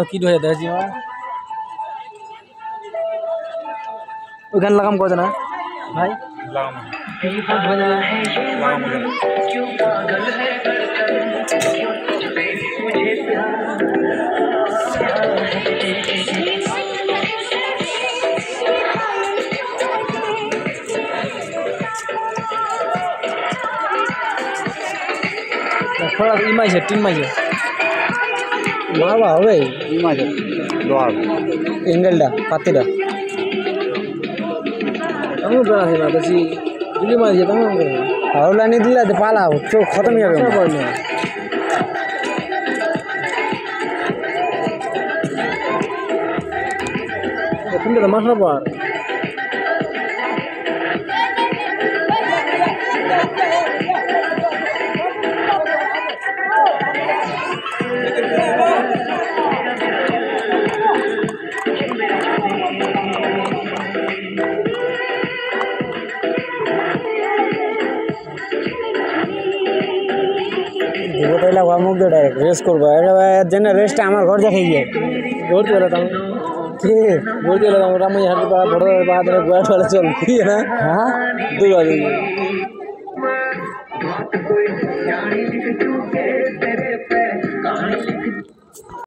কি হয়ে দেখছি ওখানে লাগাম কত না ভাই ইমাইছে টিম মাইছে বাবা হবে এই মাছ লোহার এঙ্গেলটা পাতিটা আমি বেড়াছি না বেশি গুলি মারিছে তেমন করে হাওলা নিয়ে দিলে পালাও চোখ খতম হয়ে যাবে কিন্তু তো মাছ পার দেবতাইলা মুখ দিয়ে ডাইরেক্ট রেস্ট করবো এর জন্য রেস্টটা আমার ঘর দেখে গিয়ে ভর্তি হলে তখন কি ভর্তি হলে তখন রামাই হাতে পা বড় পা ধরে গোয়া চলে চলতি না হ্যাঁ দুবার